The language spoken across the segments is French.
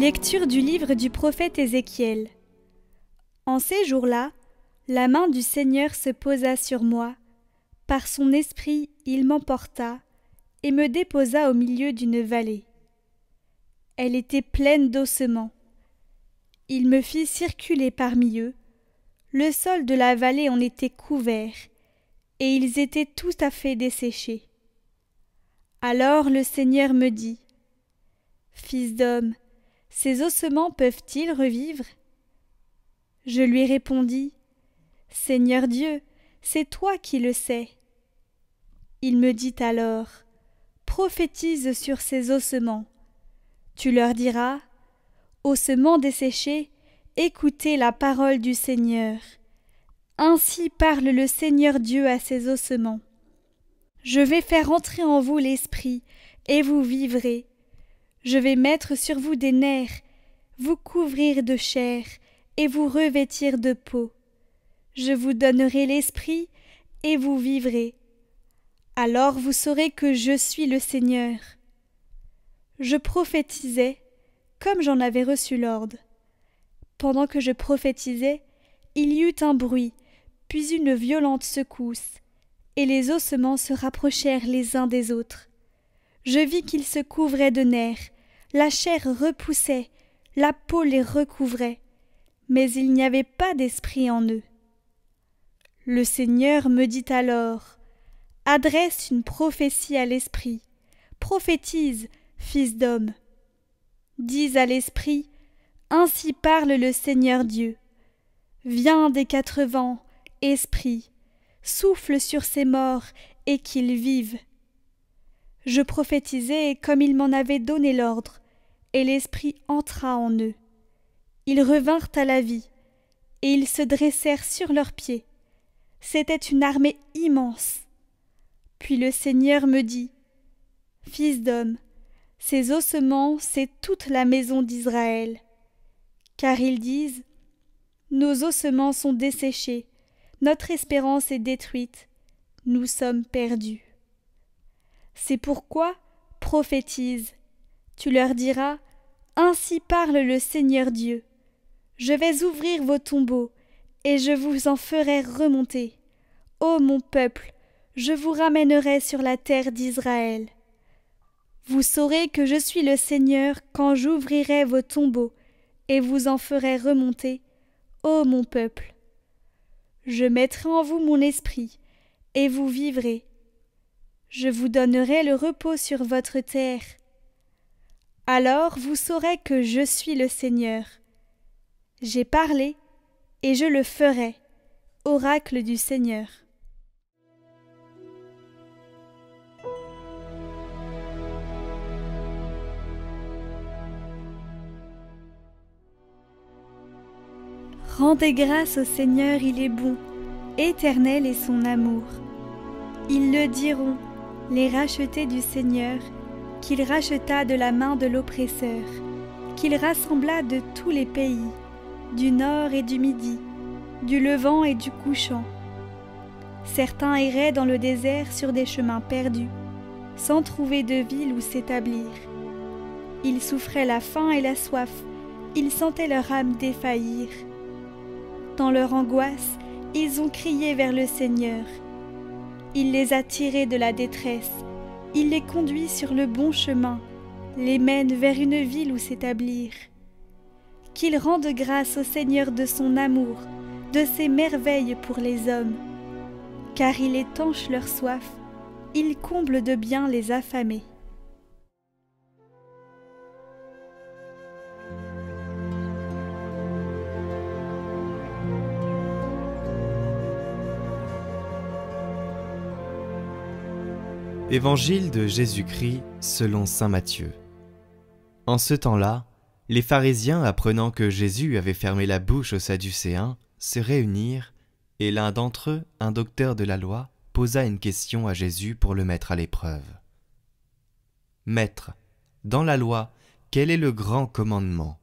Lecture du livre du prophète Ézéchiel. En ces jours-là, la main du Seigneur se posa sur moi. Par son esprit, il m'emporta et me déposa au milieu d'une vallée. Elle était pleine d'ossements. Il me fit circuler parmi eux. Le sol de la vallée en était couvert, et ils étaient tout à fait desséchés. Alors le Seigneur me dit : Fils d'homme, ces ossements peuvent-ils revivre ? Je lui répondis : Seigneur Dieu, c'est toi qui le sais. Il me dit alors : Prophétise sur ces ossements. Tu leur diras : Ossements desséchés, écoutez la parole du Seigneur. Ainsi parle le Seigneur Dieu à ces ossements. Je vais faire entrer en vous l'esprit, et vous vivrez. Je vais mettre sur vous des nerfs, vous couvrir de chair, et vous revêtir de peau. Je vous donnerai l'esprit, et vous vivrez. Alors vous saurez que je suis le Seigneur. Je prophétisais, comme j'en avais reçu l'ordre. Pendant que je prophétisais, il y eut un bruit, puis une violente secousse, et les ossements se rapprochèrent les uns des autres. Je vis qu'ils se couvraient de nerfs, la chair repoussait, la peau les recouvrait, mais il n'y avait pas d'esprit en eux. Le Seigneur me dit alors : Adresse une prophétie à l'esprit, prophétise, fils d'homme. Dis à l'esprit : Ainsi parle le Seigneur Dieu. Viens des quatre vents, esprit, souffle sur ces morts et qu'ils vivent. Je prophétisai comme il m'en avait donné l'ordre, et l'esprit entra en eux. Ils revinrent à la vie, et ils se dressèrent sur leurs pieds. C'était une armée immense. Puis le Seigneur me dit : Fils d'homme, ces ossements, c'est toute la maison d'Israël. Car ils disent : Nos ossements sont desséchés, notre espérance est détruite, nous sommes perdus. C'est pourquoi prophétise. Tu leur diras : Ainsi parle le Seigneur Dieu. Je vais ouvrir vos tombeaux, et je vous en ferai remonter. Ô mon peuple, je vous ramènerai sur la terre d'Israël. Vous saurez que je suis le Seigneur quand j'ouvrirai vos tombeaux, et vous en ferai remonter, ô mon peuple. Je mettrai en vous mon esprit, et vous vivrez. Je vous donnerai le repos sur votre terre. Alors vous saurez que je suis le Seigneur. J'ai parlé, et je le ferai. Oracle du Seigneur. Rendez grâce au Seigneur, il est bon, éternel est son amour. Ils le diront, les rachetés du Seigneur, qu'il racheta de la main de l'oppresseur, qu'il rassembla de tous les pays, du nord et du midi, du levant et du couchant. Certains erraient dans le désert sur des chemins perdus, sans trouver de ville où s'établir. Ils souffraient la faim et la soif, ils sentaient leur âme défaillir. Dans leur angoisse, ils ont crié vers le Seigneur. Il les a tirés de la détresse, il les conduit sur le bon chemin, les mène vers une ville où s'établir. Qu'il rende grâce au Seigneur de son amour, de ses merveilles pour les hommes. Car il étanche leur soif, il comble de bien les affamés. Évangile de Jésus-Christ selon saint Matthieu. En ce temps-là, les pharisiens, apprenant que Jésus avait fermé la bouche aux Sadducéens, se réunirent, et l'un d'entre eux, un docteur de la loi, posa une question à Jésus pour le mettre à l'épreuve. « Maître, dans la loi, quel est le grand commandement ?»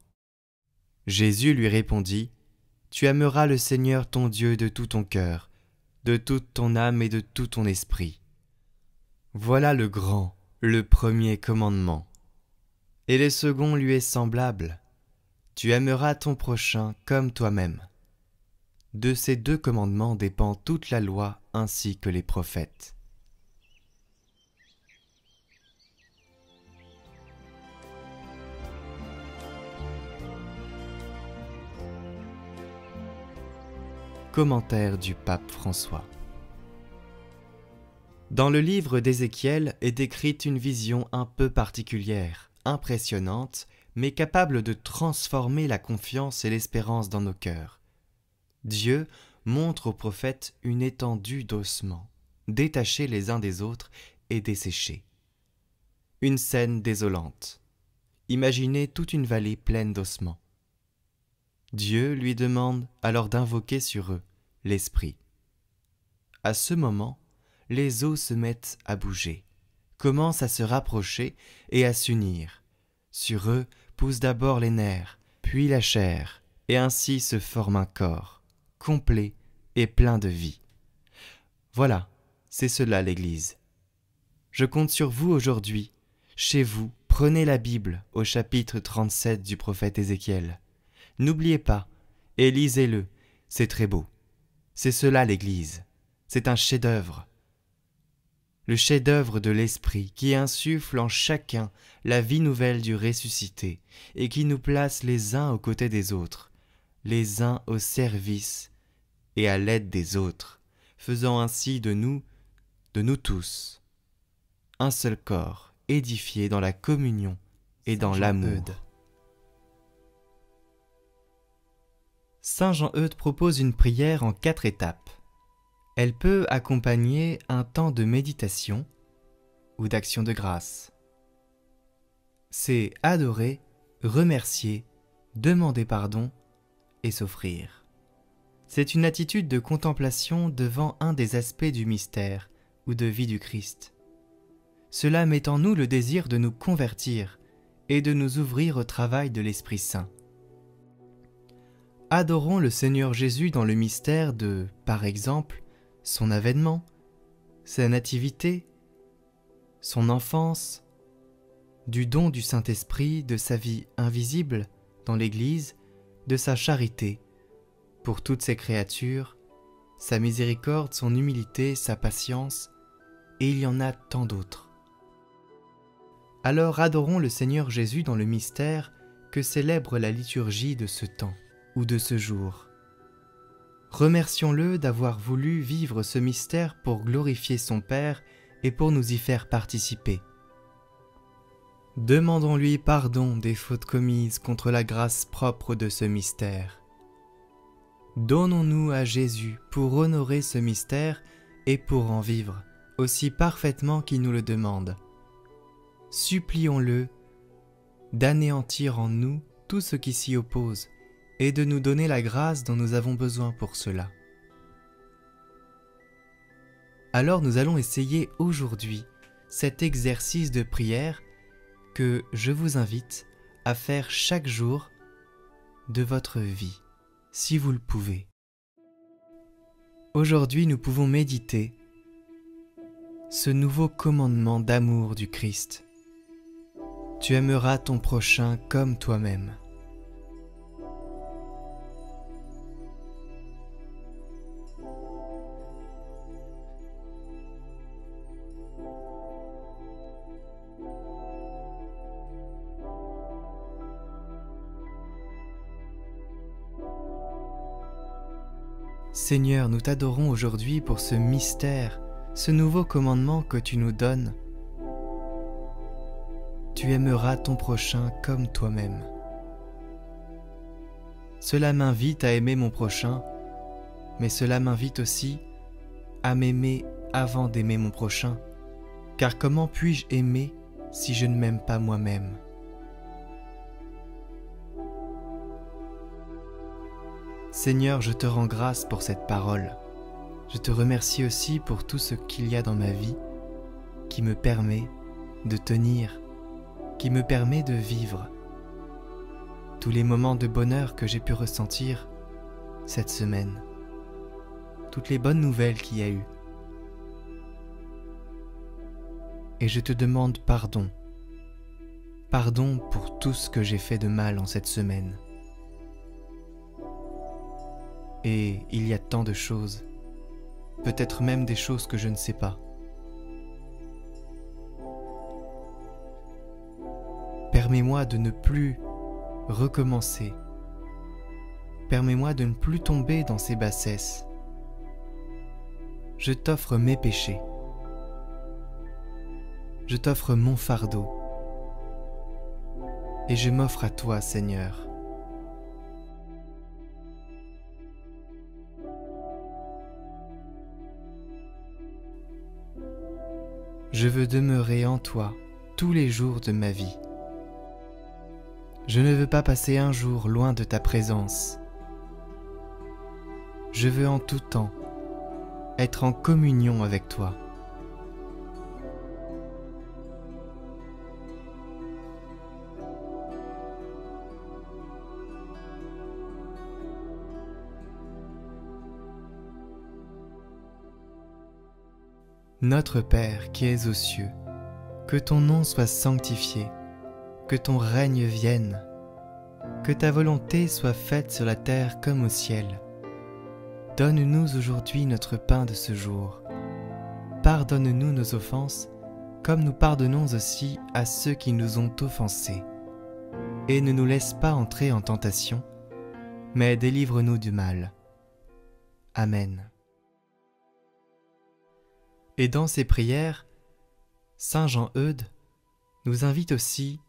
Jésus lui répondit : « Tu aimeras le Seigneur ton Dieu de tout ton cœur, de toute ton âme et de tout ton esprit. Voilà le grand, le premier commandement. Et le second lui est semblable. Tu aimeras ton prochain comme toi-même. De ces 2 commandements dépend toute la loi ainsi que les prophètes. Commentaire du pape François. Dans le livre d'Ézéchiel est décrite une vision un peu particulière, impressionnante, mais capable de transformer la confiance et l'espérance dans nos cœurs. Dieu montre au prophète une étendue d'ossements, détachés les uns des autres et desséchés. Une scène désolante. Imaginez toute une vallée pleine d'ossements. Dieu lui demande alors d'invoquer sur eux l'Esprit. À ce moment, les os se mettent à bouger, commencent à se rapprocher et à s'unir. Sur eux poussent d'abord les nerfs, puis la chair, et ainsi se forme un corps, complet et plein de vie. Voilà, c'est cela l'Église. Je compte sur vous aujourd'hui. Chez vous, prenez la Bible au chapitre 37 du prophète Ézéchiel. N'oubliez pas, et lisez-le, c'est très beau. C'est cela l'Église, c'est un chef-d'œuvre. Le chef-d'œuvre de l'Esprit qui insuffle en chacun la vie nouvelle du ressuscité et qui nous place les uns aux côtés des autres, les uns au service et à l'aide des autres, faisant ainsi de nous tous, un seul corps édifié dans la communion et dans l'amour. Saint Jean-Eudes propose une prière en 4 étapes. Elle peut accompagner un temps de méditation ou d'action de grâce. C'est adorer, remercier, demander pardon et s'offrir. C'est une attitude de contemplation devant un des aspects du mystère ou de vie du Christ. Cela met en nous le désir de nous convertir et de nous ouvrir au travail de l'Esprit Saint. Adorons le Seigneur Jésus dans le mystère de, par exemple, son avènement, sa nativité, son enfance, du don du Saint-Esprit, de sa vie invisible dans l'Église, de sa charité pour toutes ses créatures, sa miséricorde, son humilité, sa patience, et il y en a tant d'autres. Alors adorons le Seigneur Jésus dans le mystère que célèbre la liturgie de ce temps ou de ce jour. Remercions-le d'avoir voulu vivre ce mystère pour glorifier son Père et pour nous y faire participer. Demandons-lui pardon des fautes commises contre la grâce propre de ce mystère. Donnons-nous à Jésus pour honorer ce mystère et pour en vivre, aussi parfaitement qu'il nous le demande. Supplions-le d'anéantir en nous tout ce qui s'y oppose et de nous donner la grâce dont nous avons besoin pour cela. Alors nous allons essayer aujourd'hui cet exercice de prière que je vous invite à faire chaque jour de votre vie, si vous le pouvez. Aujourd'hui, nous pouvons méditer ce nouveau commandement d'amour du Christ. Tu aimeras ton prochain comme toi-même. Seigneur, nous t'adorons aujourd'hui pour ce mystère, ce nouveau commandement que tu nous donnes. Tu aimeras ton prochain comme toi-même. Cela m'invite à aimer mon prochain, mais cela m'invite aussi à m'aimer avant d'aimer mon prochain, car comment puis-je aimer si je ne m'aime pas moi-même ? Seigneur, je te rends grâce pour cette parole. Je te remercie aussi pour tout ce qu'il y a dans ma vie qui me permet de tenir, qui me permet de vivre. Tous les moments de bonheur que j'ai pu ressentir cette semaine, toutes les bonnes nouvelles qu'il y a eu. Et je te demande pardon. Pardon pour tout ce que j'ai fait de mal en cette semaine. Et il y a tant de choses, peut-être même des choses que je ne sais pas. Permets-moi de ne plus recommencer. Permets-moi de ne plus tomber dans ces bassesses. Je t'offre mes péchés. Je t'offre mon fardeau. Et je m'offre à toi, Seigneur. Je veux demeurer en toi tous les jours de ma vie. Je ne veux pas passer un jour loin de ta présence. Je veux en tout temps être en communion avec toi. Notre Père qui es aux cieux, que ton nom soit sanctifié, que ton règne vienne, que ta volonté soit faite sur la terre comme au ciel. Donne-nous aujourd'hui notre pain de ce jour. Pardonne-nous nos offenses, comme nous pardonnons aussi à ceux qui nous ont offensés. Et ne nous laisse pas entrer en tentation, mais délivre-nous du mal. Amen. Et dans ces prières, Saint Jean-Eudes nous invite aussi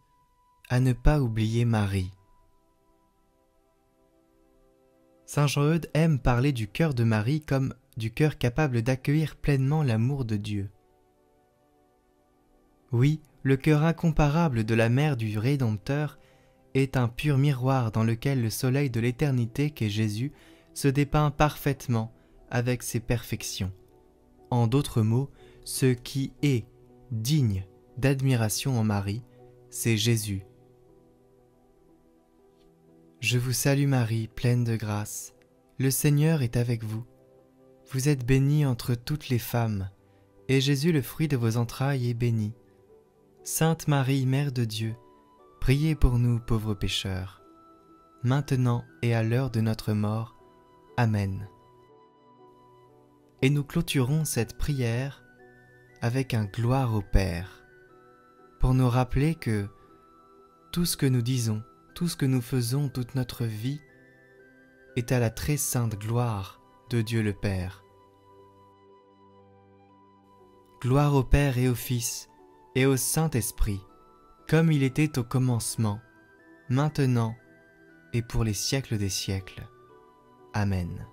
à ne pas oublier Marie. Saint Jean-Eudes aime parler du cœur de Marie comme du cœur capable d'accueillir pleinement l'amour de Dieu. Oui, le cœur incomparable de la mère du Rédempteur est un pur miroir dans lequel le soleil de l'éternité qu'est Jésus se dépeint parfaitement avec ses perfections. En d'autres mots, ce qui est digne d'admiration en Marie, c'est Jésus. Je vous salue Marie, pleine de grâce. Le Seigneur est avec vous. Vous êtes bénie entre toutes les femmes, et Jésus, le fruit de vos entrailles, est béni. Sainte Marie, Mère de Dieu, priez pour nous pauvres pécheurs, maintenant et à l'heure de notre mort. Amen. Et nous clôturons cette prière avec un gloire au Père, pour nous rappeler que tout ce que nous disons, tout ce que nous faisons toute notre vie est à la très sainte gloire de Dieu le Père. Gloire au Père et au Fils et au Saint-Esprit, comme il était au commencement, maintenant et pour les siècles des siècles. Amen.